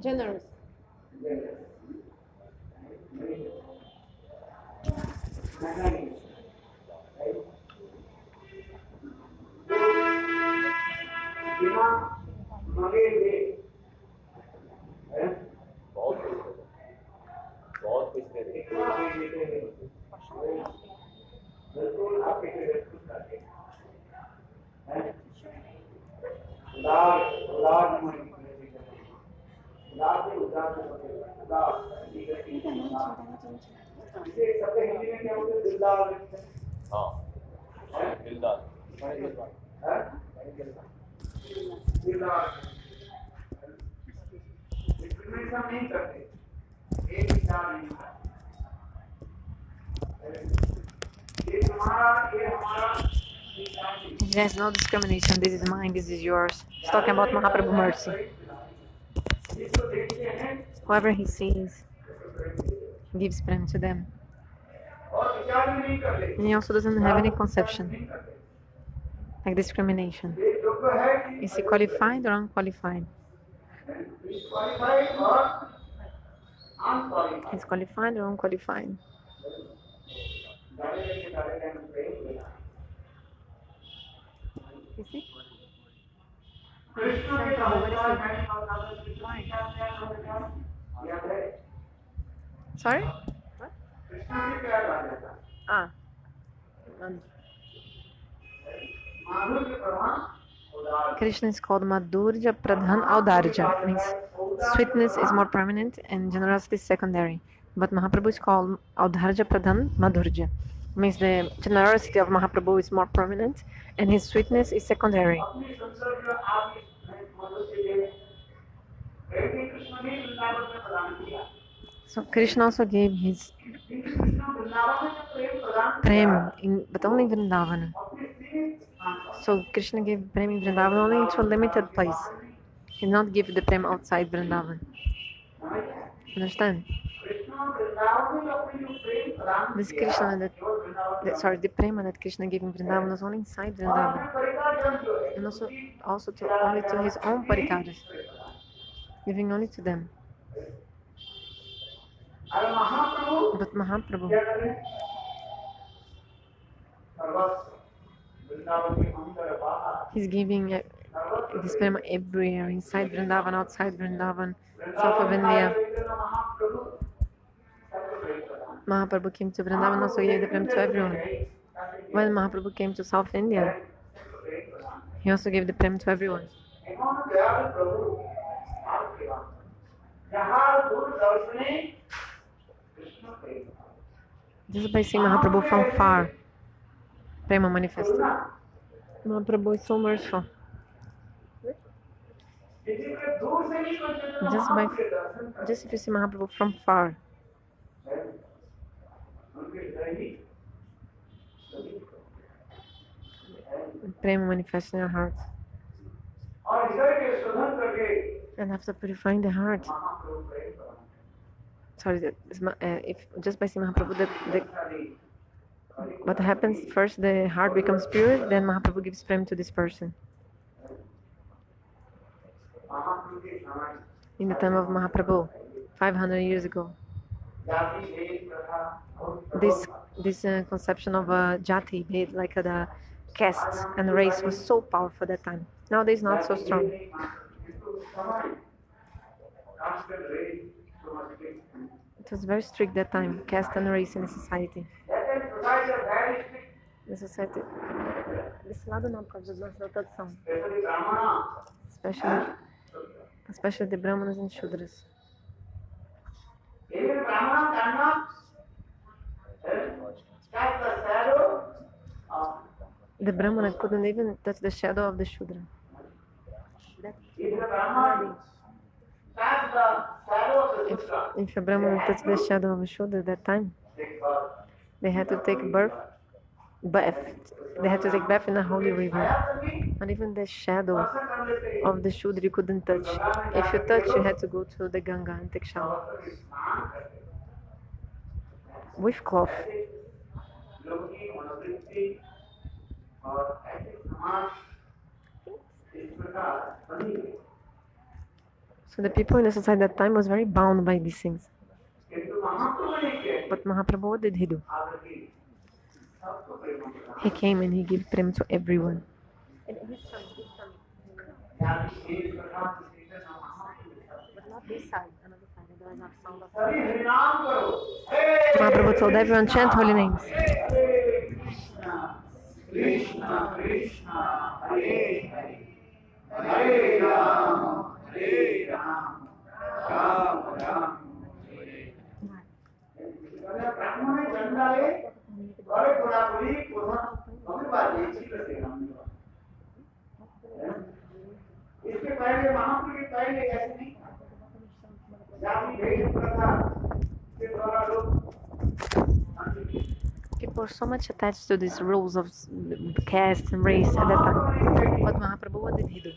Generous. There's no discrimination. This is mine, this is yours. He's talking about Mahaprabhu mercy. Whoever he sees, he gives prem to them. And he also doesn't have any conception, like discrimination. Is he qualified or unqualified? He's qualified or unqualified? You see? Sorry? What? Ah. Krishna is called Madhurya Pradhan Audarja, means sweetness is more prominent and generosity is secondary. But Mahaprabhu is called Audarja Pradhan Madhurya, means the generosity of Mahaprabhu is more prominent and his sweetness is secondary. So Krishna also gave his prem, but only in Vrindavana. So Krishna gave prem in Vrindavan only to a limited place. He did not give the prem outside Vrindavan. Understand? This Krishna the prema that Krishna gave in Vrindavan was only inside Vrindavan. And also only to his own parikaras. Giving only to them. But Mahaprabhu, he's giving this prema everywhere, inside Vrindavan, outside Vrindavan, south of India. Mahaprabhu came to Vrindavan, also gave the prema to everyone. When Mahaprabhu came to South India, he also gave the prema to everyone. Just by seeing Mahaprabhu from far, prema manifested. Mahaprabhu is so merciful. Just if you see Mahaprabhu from far, prema manifests in your heart. And after purifying the heart, if just by seeing Mahaprabhu, what happens first, the heart becomes pure, then Mahaprabhu gives prem to this person. In the time of Mahaprabhu, 500 years ago, this conception of a jati, like the caste and race, was so powerful at that time. Nowadays, not so strong. It was very strict that time, caste and race in the society. The society. Desse lado não, por causa da nossa tradução. Especially the Brahmanas and Shudras. The Brahmana couldn't even touch the shadow of the Shudra. If a Brahmana touched the shadow of a Shudra at that time, they had to take bath. They had to take bath in a holy river. Not even the shadow of the Shudra you couldn't touch. If you touch, you had to go to the Ganga and take shower. With cloth. So the people in the society at that time was very bound by these things. But Mahaprabhu, what did he do? He came and he gave prem to everyone. But not this side, another side. There is not sound of Mahaprabhu told everyone, chant holy names. Krishna, Krishna, Hare Hare, Hare Ram, Ram Ram, Hare इसके पहले महापुरुष के पहले ऐसे नहीं जाति भेद प्रथा के द्वारा लोग People were so much attached to these rules of caste and race at that time. But Mahaprabhu, what did he do?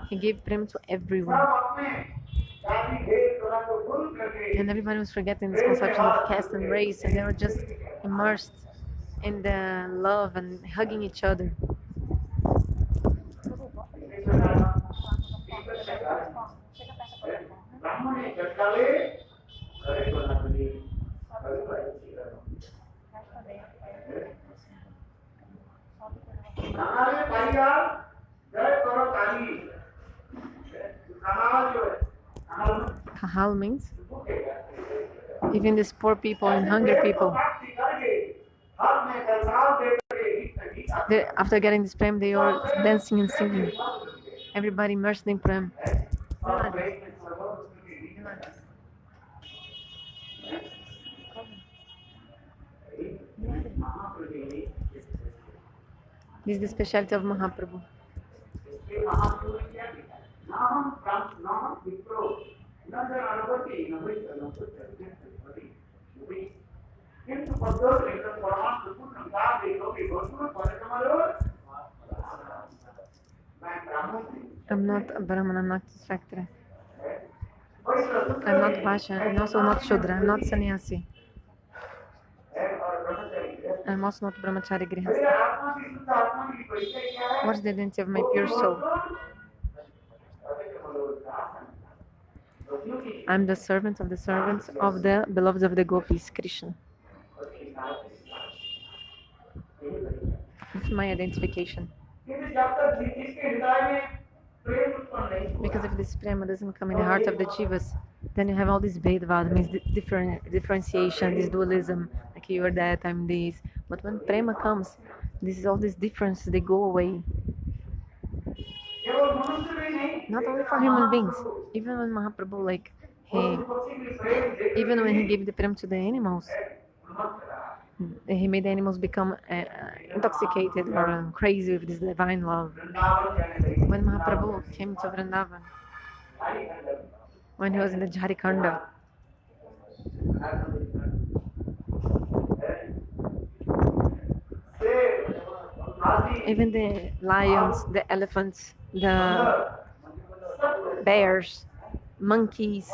He gave prem to everyone. And everybody was forgetting this conception of caste and race, and they were just immersed in the love and hugging each other. Kahal means even these poor people and hungry people. After getting this prem, they are dancing and singing. Everybody immersed in prem. This is the specialty of Mahaprabhu. I'm not a Brahman, I'm not Kshatriya. I'm not Vaishya, I'm also not Shudra, I'm not Sannyasi. I'm also not Brahmachari Grihastha. What's the identity of my pure soul? I'm the servant of the servants of the beloved of the gopis, Krishna. It's my identification. Because if this prema doesn't come in the heart of the jivas, then you have all this Vedvada, means differentiation, this dualism, like you are that, I'm this. But when prema comes, this is all these differences, they go away. Not only for human beings, even when Mahaprabhu, like, even when he gave the prem to the animals, he made the animals become intoxicated or crazy with this divine love. When Mahaprabhu came to Vrindavan, when he was in the Jharikanda, even the lions, the elephants, the bears, monkeys,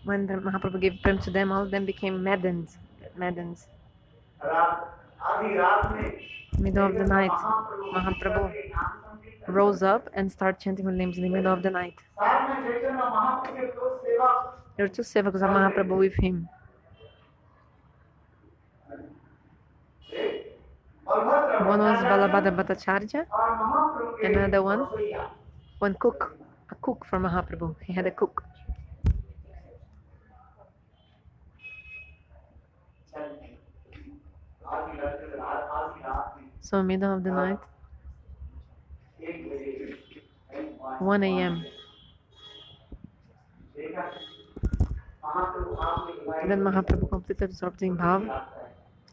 when the Mahaprabhu gave prem to them, all of them became maddened. Middle of the night, Mahaprabhu rose up and started chanting holy names in the middle of the night. There were two sevakas of Mahaprabhu with him. One was Balabhadra Bhattacharya, and another one cook, a cook for Mahaprabhu. He had a cook. So middle of the night, 1 a.m. Then Mahaprabhu completely absorbed in Bhav.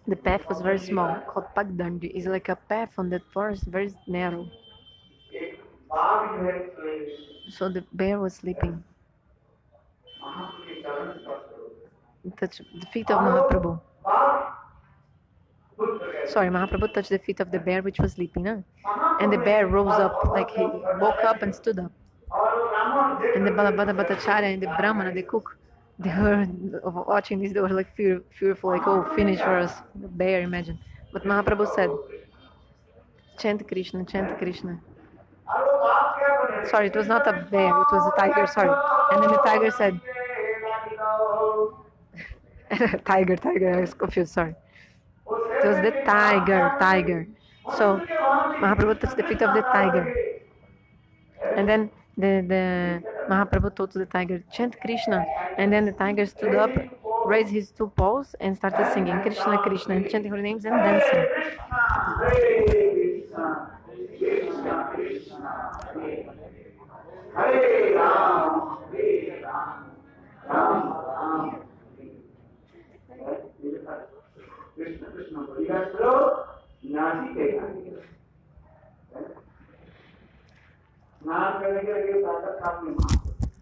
The path was very small, called Pagdandi. It's like a path on that forest, very narrow. So the bear was sleeping. Touched the feet of Mahaprabhu. Sorry, Mahaprabhu touched the feet of the bear which was sleeping. And the bear rose up, like he woke up and stood up. And the Balabhadra Bhattacharya and the Brahmana, the cook, they were watching this, they were like fearful, like, oh, finish for us, the bear, imagine. But Mahaprabhu said, chant Krishna, chant Krishna. Sorry, it was not a bear, it was a tiger, sorry. And then the tiger said, tiger, I was confused, sorry. It was the tiger. So Mahaprabhu touched the feet of the tiger. And then the Mahaprabhu told to the tiger, chant Krishna. And then the tiger stood up, raised his two paws and started singing Krishna, Krishna, and chanting her names and dancing.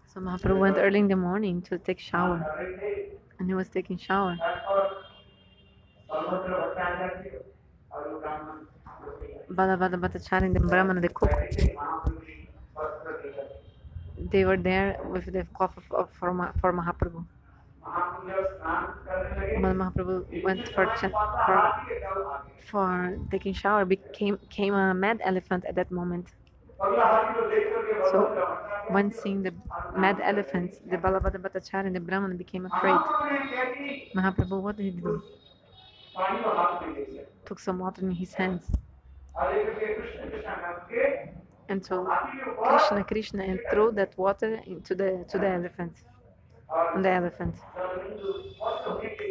So Mahaprabhu went early in the morning to take shower, and he was taking shower. Balabhadra Bhattacharya and the Brahmana, the cook, they were there with the cloth for Mahaprabhu. When Mahaprabhu went for taking shower, came a mad elephant at that moment. So when seeing the mad elephants, the Balabhadra Bhattacharya and the Brahmana became afraid. Mahaprabhu, what did he do? Took some water in his hands and told Krishna, Krishna, and threw that water to the elephant, on the elephant.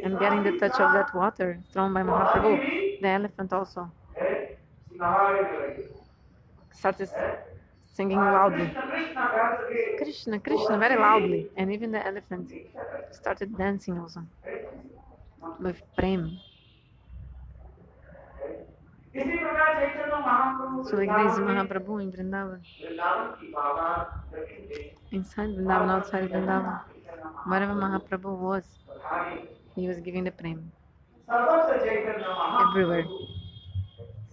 And getting the touch of that water thrown by Mahaprabhu, the elephant also started singing loudly, Krishna, Krishna, very loudly. And even the elephant started dancing also with prem. So like this, Mahaprabhu in Vrindavan, inside Vrindavan, outside Vrindavan, wherever Mahaprabhu was, he was giving the prem. Everywhere.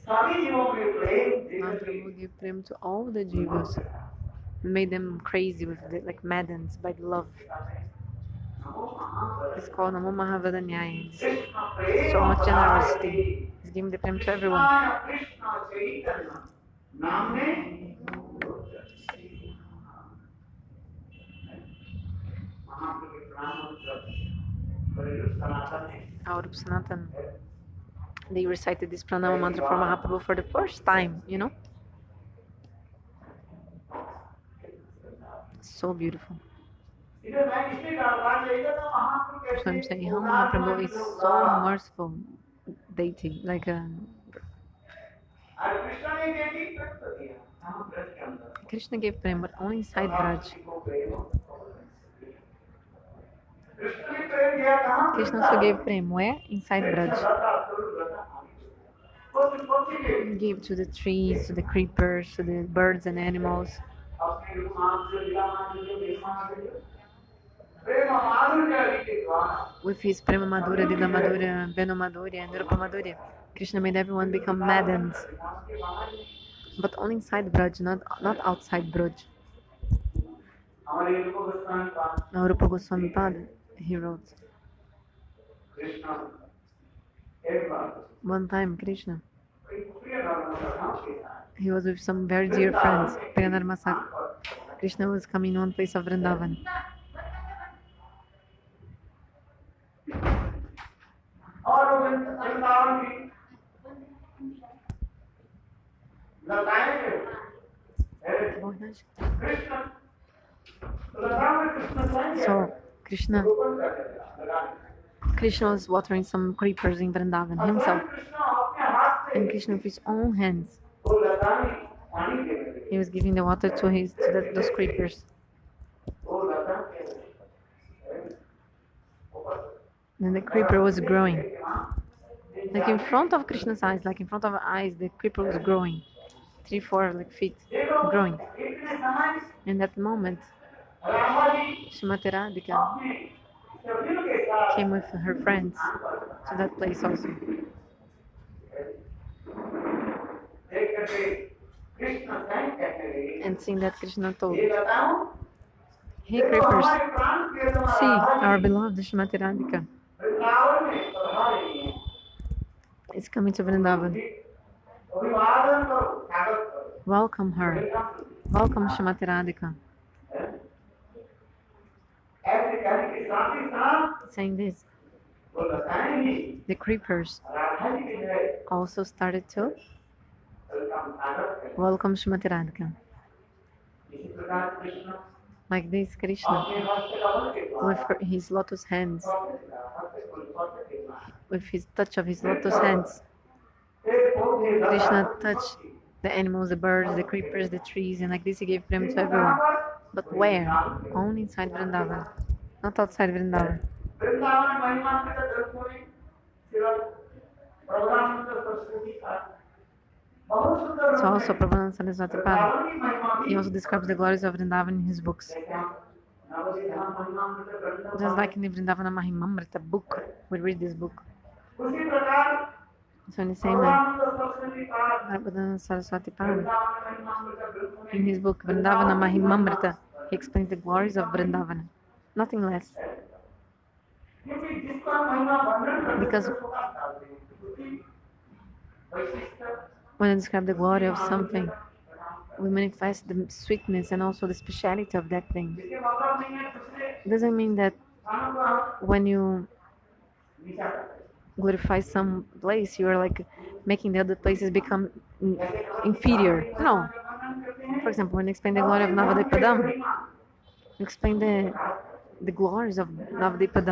Mahaprabhu gave prem to all the jivas, made them crazy with it, like maddened by love. It's called Namo Mahavadanyaya. So much generosity. He's giving the prem to everyone. Our Sanatan, they recited this pranama mantra for Mahaprabhu for the first time, you know? So beautiful. So I'm saying how Mahaprabhu is so merciful deity, like a Krishna gave prem, but only inside Braj. Krishna also gave prem where? Inside Braj. He gave to the trees, to the creepers, to the birds and animals. With his Prema Madhura, Dila Madhura, Vena Madhura, and Rupa Madhura, Krishna made everyone become maddened. But only inside Braj, not outside Braj. Now Rupa Goswami Pad, he wrote, one time Krishna, he was with some very dear friends, Priyanar Masak. Krishna was coming on place of Vrindavan. So Krishna was watering some creepers in Vrindavan himself, and Krishna with his own hands, he was giving the water to those creepers. Then the creeper was growing, like in front of Krishna's eyes, like in front of our eyes, the creeper was growing, 3-4 feet growing. In that moment, Srimati Radhika came with her friends to that place also. And seeing that, Krishna told, hey creepers, see our beloved Srimati Radhika. is coming to Vrindavan. Welcome her. Welcome Shrimati Radhika. Saying this, the creepers also started to welcome Shrimati Radhika. Like this, Krishna, with his lotus hands, with his touch of his lotus hands, Krishna touched the animals, the birds, the creepers, the trees, and like this he gave prem to everyone. But where? Only inside Vrindavan, not outside Vrindavan. So also Prabhupada Saraswati Pada, he also describes the glories of Vrindavan in his books. Just like in the Vrindavana Mahimamrita book, we read this book. So in the same way, Prabhupada Saraswati Pada, in his book Vrindavana Mahimamrita, he explains the glories of Vrindavana, nothing less. Because when I describe the glory of something, we manifest the sweetness and also the speciality of that thing. It doesn't mean that when you glorify some place, you are like making the other places become inferior. No. For example, when you explain the glory of Navadvipadam, you explain the glories of Navadvipadam.